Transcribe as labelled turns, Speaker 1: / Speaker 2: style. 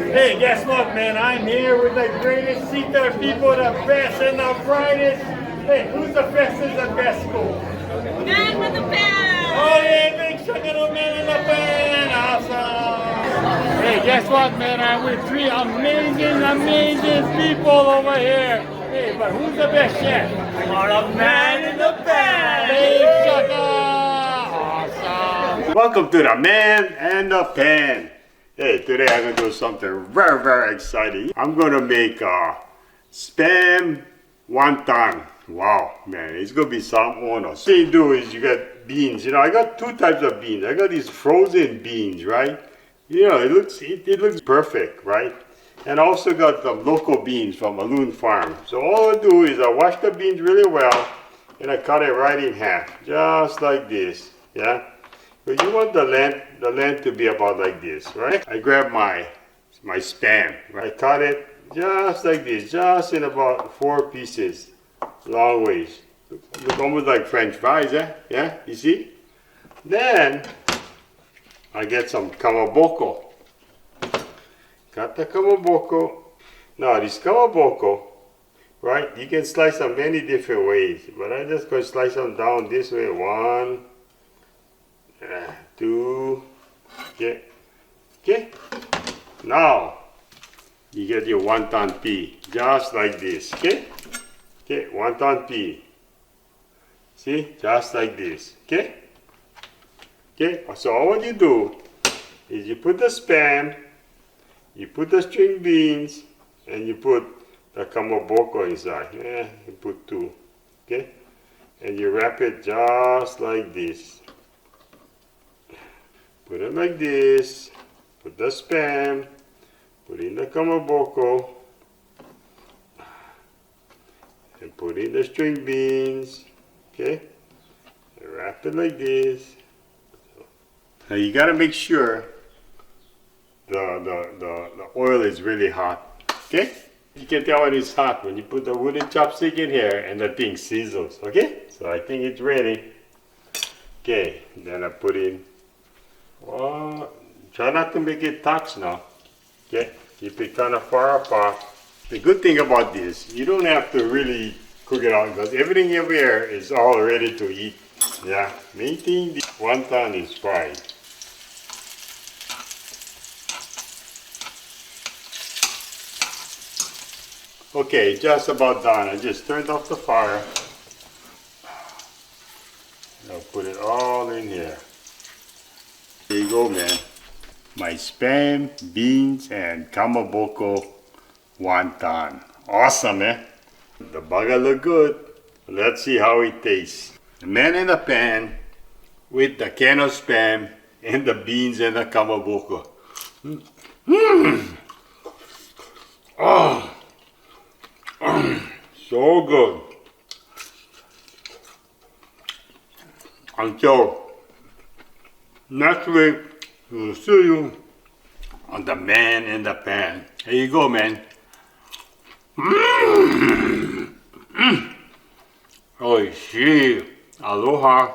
Speaker 1: Hey, guess what, man? I'm here with the greatest seater people, the best and the brightest. Hey, who's the best in the best school?
Speaker 2: Man with the band!
Speaker 1: Oh, yeah, big sugar little man in the band. Awesome. Hey, guess what, man? I'm with three amazing people over here. Hey, but who's the best chef?
Speaker 2: Our man in the band!
Speaker 1: Big sugar. Awesome. Welcome to the Man and the Pan. Hey, today I'm going to do something very exciting. I'm going to make Spam Wonton. Wow, man, it's going to be some honor. So what you do is you got beans. You know, I got two types of beans. I got these frozen beans, right? You know, it looks perfect, right? And I also got the local beans from a loon farm. So all I do is I wash the beans really well and I cut it right in half, just like this, yeah? But you want the length to be about like this, right? I grab my Spam, right? I cut it just like this, just in about 4 pieces, long ways. Look almost like French fries, eh? Yeah, you see? Then I get some kamaboko. Got the kamaboko. Now this kamaboko, right? You can slice them many different ways, but I'm just going to slice them down this way. 1, 2, okay. Now you get your wonton pea, just like this, okay. Wonton pea. See, just like this, okay. So all what you do is you put the Spam, you put the string beans, and you put the kamaboko inside. Yeah, you put 2, okay, and you wrap it just like this. Put it like this, put the Spam, put in the kamaboko, and put in the string beans, okay? And wrap it like this. Now you gotta make sure the oil is really hot, okay? You can tell when it's hot when you put the wooden chopstick in here and the thing sizzles, okay? So I think it's ready. Okay, then I put in. Well, try not to make it touch now. Okay, keep it kind of far apart. The good thing about this, you don't have to really cook it out because everything over here is all ready to eat. Yeah, main thing, the wonton is fried. Okay, just about done. I just turned off the fire. I'll put it all in here. Here you go, man. My Spam, beans, and kamaboko wonton. Awesome, man. The burger look good. Let's see how it tastes. The man in the pan with the can of Spam and the beans and the kamaboko. Oh, so good. Until next week, we'll see you on the Man in the Pan. Here you go, man. Oh, gee. Aloha.